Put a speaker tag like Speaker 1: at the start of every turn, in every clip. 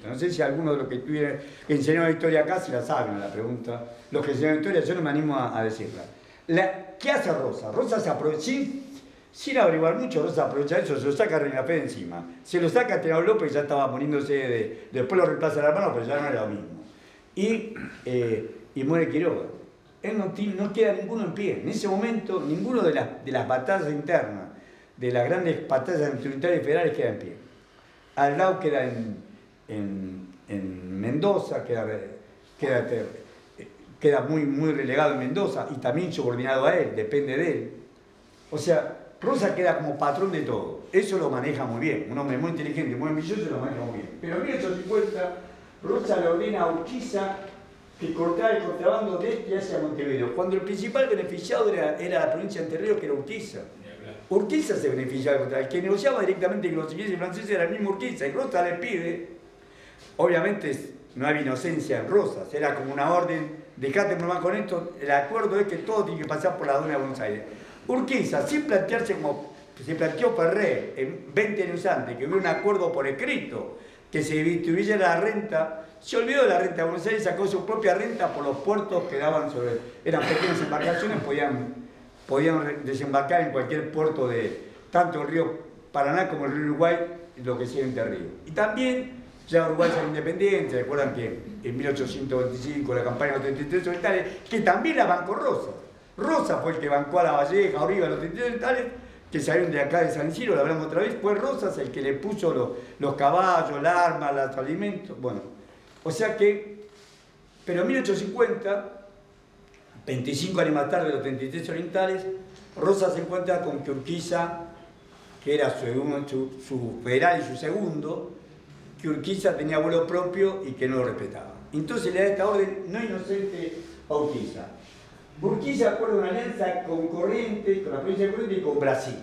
Speaker 1: pregunta. No sé si alguno de los que enseñaron historia acá si la saben la pregunta. Los que enseñaron historia, yo no me animo a decirla. ¿Qué hace Rosa? Rosa se aprovecha, sin averiguar mucho, Rosa aprovecha eso, se lo saca a Reina Fe de encima. Se lo saca a Tenao López, ya estaba poniéndose después lo reemplaza el hermano, pero ya no era lo mismo. Y muere Quiroga. Él no queda ninguno en pie. En ese momento, ninguno de las batallas internas, de las grandes batallas unitarias y federales queda en pie. Al lado queda en Mendoza, queda muy relegado en Mendoza y también subordinado a él, depende de él. O sea, Rosa queda como patrón de todo. Eso lo maneja muy bien. Un hombre muy inteligente, muy ambicioso, lo maneja muy bien. Pero en 1850, Rosa le ordena a Urquiza que cortara el contrabando de este hacia Montevideo, cuando el principal beneficiado era la provincia de Entre Ríos, que era Urquiza. Urquiza se beneficiaba del contrabando. El que negociaba directamente con los ingleses y franceses era el mismo Urquiza, y Rosa le pide, obviamente no había inocencia en Rosas, era como una orden, dejate nomás con esto, el acuerdo es que todo tiene que pasar por la aduana de Buenos Aires. Urquiza, sin plantearse como se planteó Ferré en 20 años antes, que hubiera un acuerdo por escrito, que se distribuyera la renta, se olvidó de la renta de Buenos Aires, sacó su propia renta por los puertos que daban eran pequeñas embarcaciones, podían desembarcar en cualquier puerto de tanto el río Paraná como el río Uruguay, lo que sea Entre Ríos. Y también, ya Uruguay era independiente, recuerdan que en 1825, la campaña de los 33 orientales, que también la bancó Rosa. Rosa fue el que bancó a La Valleja, a Oribe, a los 33 orientales, que salieron de acá de San Isidro, lo hablamos otra vez, fue Rosas el que le puso los caballos, el arma, los alimentos, bueno. O sea que, pero en 1850, 25 años más tarde de los 33 orientales, Rosas se encuentra con que Urquiza, que era su federal y su segundo, que Urquiza tenía vuelo propio y que no lo respetaba. Entonces le da esta orden no inocente a Urquiza. Urquiza acuerda una alianza con Corrientes, con la provincia de Corrientes y con Brasil,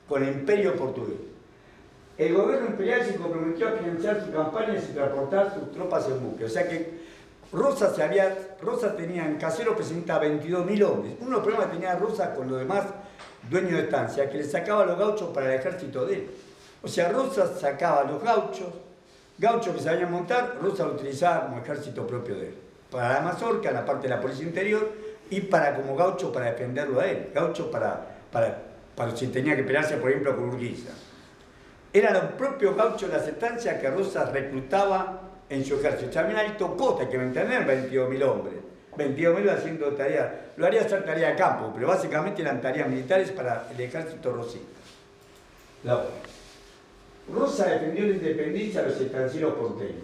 Speaker 1: con el imperio portugués. El gobierno imperial se comprometió a financiar su campaña y transportar sus tropas en buque. O sea que Rosa tenía en Caseros presenta 22.000 hombres. Uno de los problemas que tenía Rosa con los demás dueños de estancia, que le sacaba a los gauchos para el ejército de él. O sea, Rosa sacaba a los gauchos que sabían montar, Rosa lo utilizaba como ejército propio de él. Para la mazorca, la parte de la policía interior, y como gaucho para defenderlo a él. Gaucho para si tenía que pelearse, por ejemplo, con Urquiza. Eran los propios gauchos de las estancias que Rosa reclutaba en su ejército. También alto costa, que mantener 22.000 hombres. 22.000 haciendo tareas. Lo haría hacer tarea de campo, pero básicamente eran tareas militares para el ejército rosista. Rosa defendió la independencia de los estancieros porteños.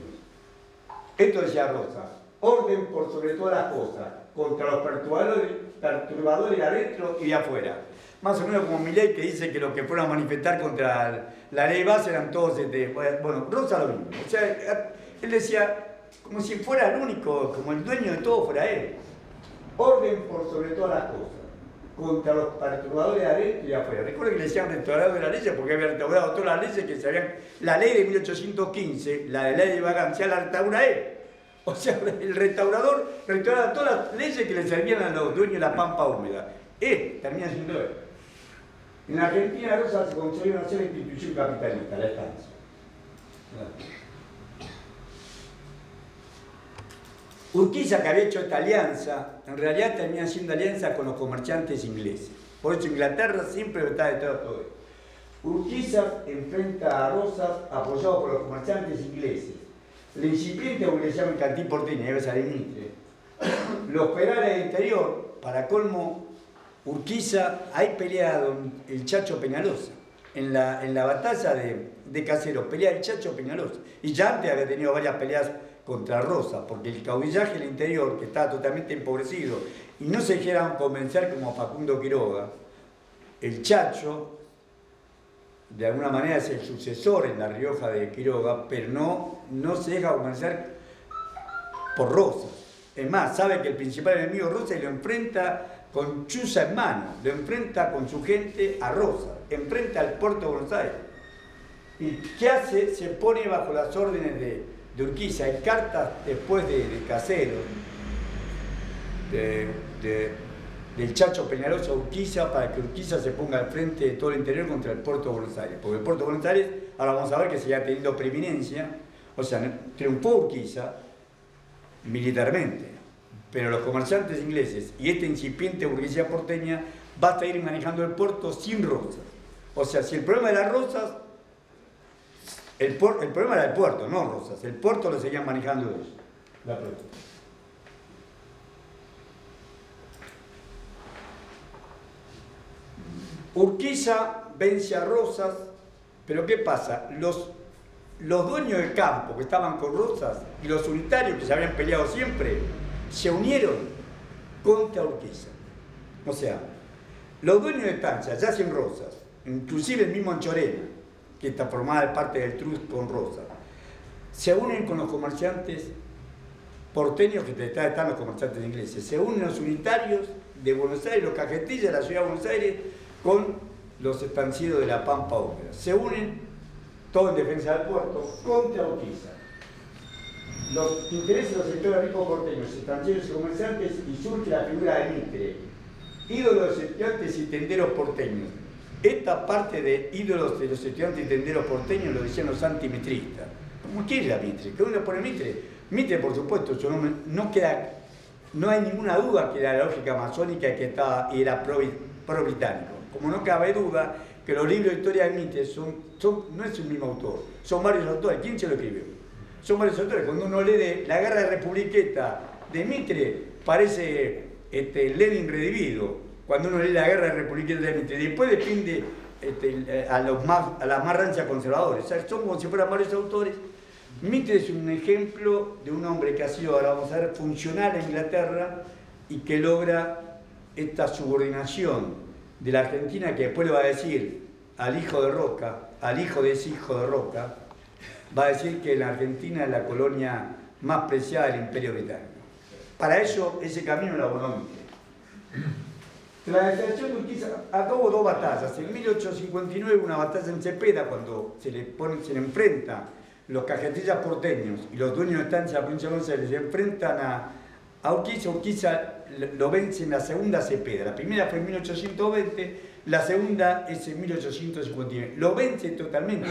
Speaker 1: Esto decía Rosa. Orden por sobre todas las cosas, contra los perturbadores de adentro y de afuera. Más o menos como Milei, que dice que los que fueron a manifestar contra la ley base eran todos, bueno, Rosa lo mismo. O sea, él decía, como si fuera el único, como el dueño de todo fuera él. Orden por sobre todas las cosas, contra los perturbadores de adentro y de afuera. Recuerden que le decían restaurador de las leyes porque había restaurado todas las leyes que se habían... La ley de 1815, la de ley de vagancia, la restaura él. O sea, el restaurador restauraba todas las leyes que le servían a los dueños de la pampa húmeda. Termina siendo él. En Argentina, Rosa se construyó una sola institución capitalista, la estancia. Urquiza, que había hecho esta alianza, en realidad termina haciendo alianza con los comerciantes ingleses. Por eso Inglaterra siempre está detrás de todo esto. Urquiza enfrenta a Rosas apoyado por los comerciantes ingleses. El incipiente, como le llaman Cantín porteña, debe salir Mitre. Los federales del interior, para colmo, Urquiza, ahí pelea el Chacho Peñalosa. En la batalla de Caseros, pelea el Chacho Peñalosa. Y ya antes había tenido varias peleas contra Rosa, porque el caudillaje del interior, que estaba totalmente empobrecido, y no se dejaron convencer como Facundo Quiroga, el Chacho, de alguna manera es el sucesor en La Rioja de Quiroga, pero no se deja convencer por Rosa. Es más, sabe que el principal enemigo de Rosa y lo enfrenta con chuza en mano, lo enfrenta con su gente a Rosa, enfrenta al puerto de Buenos Aires. ¿Y qué hace? Se pone bajo las órdenes de Urquiza. Hay cartas después de Caseros, del Chacho Peñalosa a Urquiza, para que Urquiza se ponga al frente de todo el interior contra el puerto de Buenos Aires. Porque el puerto de Buenos Aires, ahora vamos a ver que seguía teniendo preeminencia, O sea, triunfó Urquiza militarmente, pero los comerciantes ingleses y esta incipiente burguesía porteña va a ir manejando el puerto sin Rosas. O sea, si el problema era Rosas, el problema era el puerto, no Rosas. El puerto lo seguían manejando ellos. La pregunta. Urquiza vence a Rosas, pero ¿qué pasa? Los dueños del campo que estaban con Rosas y los unitarios que se habían peleado siempre, se unieron contra Urquiza. O sea, los dueños de estancias, ya sin Rosas, inclusive el mismo Anchorena, que está formada parte del trust con Rosas, se unen con los comerciantes porteños, que están los comerciantes ingleses, se unen los unitarios de Buenos Aires, los cajetillas de la ciudad de Buenos Aires, con los estancieros de la Pampa Húmeda. Se unen, todo en defensa del puerto, contra Urquiza. Los intereses de los sectores ricos porteños, estancieros y comerciantes, y surge la figura de Mitre, ídolo de los estudiantes y tenderos porteños. Esta parte de ídolos de los estudiantes y tenderos porteños lo decían los antimitristas. ¿Cómo quiere la Mitre? ¿Qué uno pone Mitre? Mitre, por supuesto, su nombre no hay ninguna duda que era la lógica masónica y era pro-británico. Como no cabe duda que los libros de historia de Mitre no es un mismo autor, son varios autores. ¿Quién se lo escribió? Son varios autores. Cuando uno lee la Guerra de Republiqueta de Mitre, parece Lenin redivido. Cuando uno lee la Guerra de Republiqueta de Mitre, después defiende a las más rancias conservadores. O sea, son como si fueran varios autores. Mitre es un ejemplo de un hombre que ha sido, ahora vamos a ver, funcional en Inglaterra y que logra esta subordinación de la Argentina, que después le va a decir al hijo de Roca, al hijo de ese hijo de Roca, va a decir que la Argentina es la colonia más preciada del Imperio Británico. Para eso, ese camino lo abonó Mitre. Tras la deserción de Urquiza, acabó dos batallas. En 1859, una batalla en Cepeda, cuando se le enfrenta los cajetillas porteños y los dueños de estancia de la provincia de Buenos Aires, se enfrentan a Urquiza. Urquiza lo vence en la segunda Cepeda. La primera fue en 1820, la segunda es en 1859. Lo vence totalmente.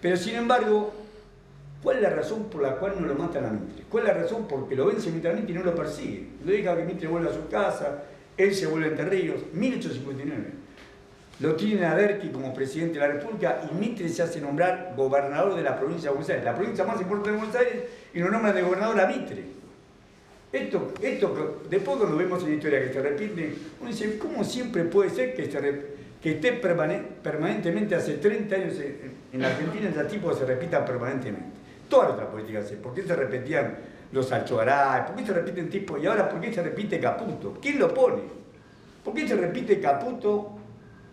Speaker 1: Pero sin embargo, ¿cuál es la razón por la cual no lo matan a Mitre? ¿Cuál es la razón? Porque lo vence militarmente y no lo persigue. Lo deja que Mitre vuelva a su casa, él se vuelve a Entre Ríos, 1859. Lo tienen a Derqui como presidente de la República y Mitre se hace nombrar gobernador de la provincia de Buenos Aires, la provincia más importante de Buenos Aires, y lo nombran de gobernador a Mitre. Esto después cuando vemos en la historia que se repite, uno dice, ¿cómo siempre puede ser que esté permanentemente hace 30 años en la Argentina ese tipo se repitan permanentemente? Todas nuestras políticas, ¿por qué se repetían los Alchogaray? ¿Por qué se repiten tipos? Y ahora, ¿por qué se repite Caputo? ¿Quién lo pone? ¿Por qué se repite Caputo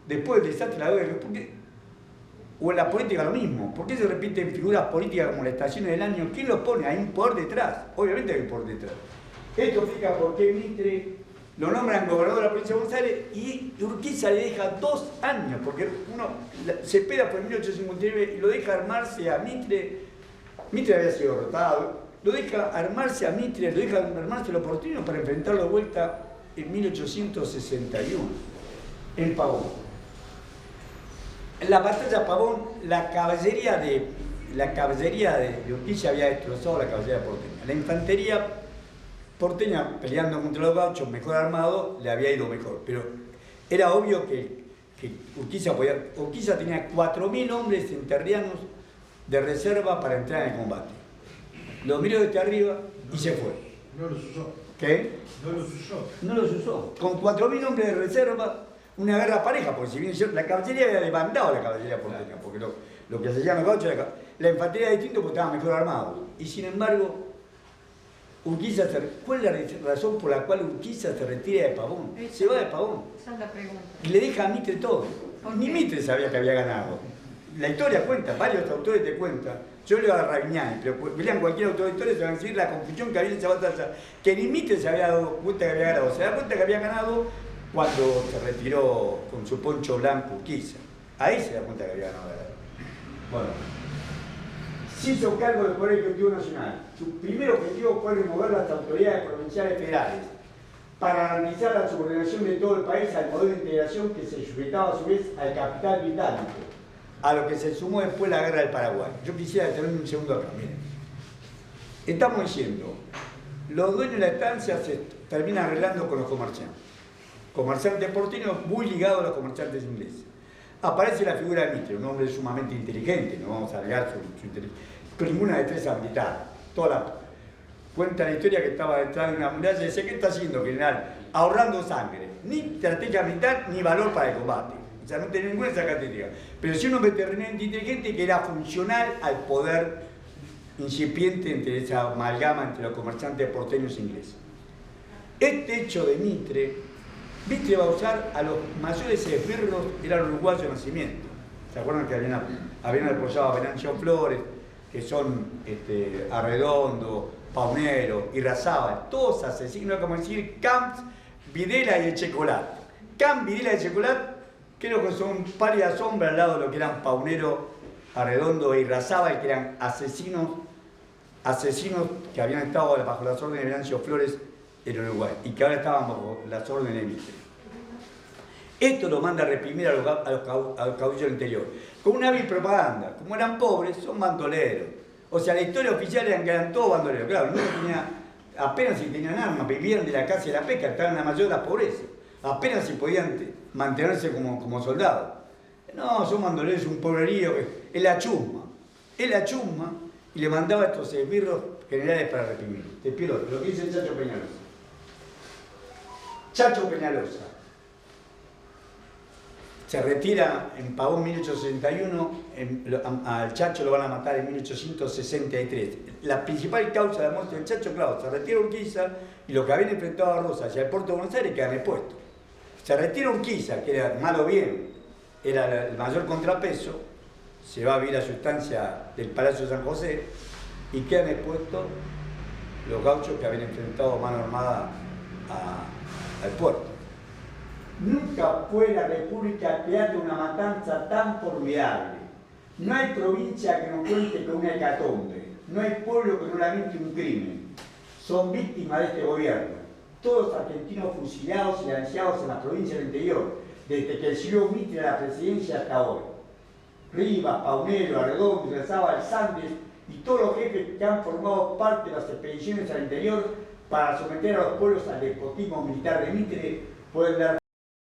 Speaker 1: después del desastre de la guerra? O en la política lo mismo. ¿Por qué se repiten figuras políticas como las estaciones del año? ¿Quién lo pone? Hay un poder detrás. Obviamente hay un poder detrás. Esto explica por qué Mitre lo nombran gobernador de la provincia de Buenos Aires y Urquiza le deja 2 años, porque Cepeda fue en 1859 y lo deja armarse a Mitre. Mitre había sido derrotado, lo deja armarse a Mitre, lo deja armarse a los porteños para enfrentarlo de vuelta en 1861 en Pavón. En la batalla de Pavón, la caballería de Urquiza había destrozado la caballería porteña. La infantería porteña, peleando contra los gauchos, mejor armado, le había ido mejor. Pero era obvio que Urquiza tenía 4.000 hombres enterrianos de reserva para entrar en el combate. Lo miró desde arriba y se fue.
Speaker 2: No los usó.
Speaker 1: ¿Qué?
Speaker 2: No los usó.
Speaker 1: No los usó. Con 4.000 hombres de reserva, una guerra pareja, porque si bien la caballería había demandado la caballería porteña, porque lo que se llama gaucho, la infantería era distinto porque estaba mejor armado. Y sin embargo, Urquiza ¿cuál es la razón por la cual Urquiza se retira de Pavón? Se va de Pavón.
Speaker 3: Esa es la pregunta.
Speaker 1: Y le deja a Mitre todo. Ni Mitre sabía que había ganado. La historia cuenta, varios autores te cuentan. Yo leo a Ragnani, pero vean cualquier autor de historia, se van a decir la confusión que había en esa batalla, que ni Mitre se había dado cuenta que había ganado. Se da cuenta que había ganado cuando se retiró con su poncho blanco Urquiza. Ahí se da cuenta que había ganado. Bueno. Se hizo cargo del Poder Ejecutivo Nacional. Su primer objetivo fue remover las autoridades provinciales federales para garantizar la subordinación de todo el país al modelo de integración que se sujetaba a su vez al capital británico. a lo que se sumó después la guerra del Paraguay. Yo quisiera detenerme un segundo acá, miren. Estamos diciendo, los dueños de la estancia se terminan arreglando con los comerciantes. Comerciantes porteños muy ligados a los comerciantes ingleses. Aparece la figura de Mitre, un hombre sumamente inteligente, no vamos a alegar su inteligencia, con ninguna destreza militar. Cuenta la historia que estaba detrás de una muralla y decía, ¿qué está haciendo, general? Ahorrando sangre. Ni estrategia militar, ni valor para el combate. O sea, no tenía ninguna esa característica. Pero sí un hombre terriblemente inteligente que era funcional al poder incipiente entre esa amalgama entre los comerciantes porteños e ingleses. Este hecho de Mitre va a usar a los mayores esbirros, eran uruguayos de nacimiento. ¿Se acuerdan que habían apoyado a Venancio Flores, que son Arredondo, Paunero y Razábal, todos asesinos, como decir Camps, Videla y Echecolat? Camps, Videla y Echecolat creo que son pálidas sombras al lado de lo que eran Paunero, Arredondo y Razábal, que eran asesinos que habían estado bajo las órdenes de Venancio Flores en Uruguay y que ahora estaban bajo las órdenes de Mitre. Esto lo manda a reprimir a los caudillos del interior con una hábil propaganda. Como eran pobres, son bandoleros. O sea, la historia oficial eran que eran todos bandoleros. Claro, apenas si tenían armas, vivían de la caza y la pesca, estaban en la mayor de la pobreza. Apenas si podían mantenerse como soldados. No, son bandoleros, un pobrerío, es la chusma. Es la chusma y le mandaba a estos esbirros generales para reprimir. Te pido lo que dice Chacho Peñalosa. Chacho Peñalosa se retira en Pavón 1861, al Chacho lo van a matar en 1863. La principal causa de la muerte del Chacho, claro, se retira Urquiza y lo que habían enfrentado a Rosas y al puerto de Buenos Aires quedan expuestos. Se retira Urquiza, que era malo bien, era el mayor contrapeso, se va a vivir a su estancia del Palacio de San José y quedan expuestos los gauchos que habían enfrentado mano armada al puerto. Nunca fue la República teatro de una matanza tan formidable. No hay provincia que no cuente con una hecatombe. No hay pueblo que no lamente un crimen. Son víctimas de este gobierno. Todos argentinos fusilados y lanceados en la provincia del interior, desde que el señor Mitre a la presidencia hasta hoy. Rivas, Paunero, Arredondo, Razábal, Sandes y todos los jefes que han formado parte de las expediciones al interior para someter a los pueblos al despotismo militar de Mitre pueden dar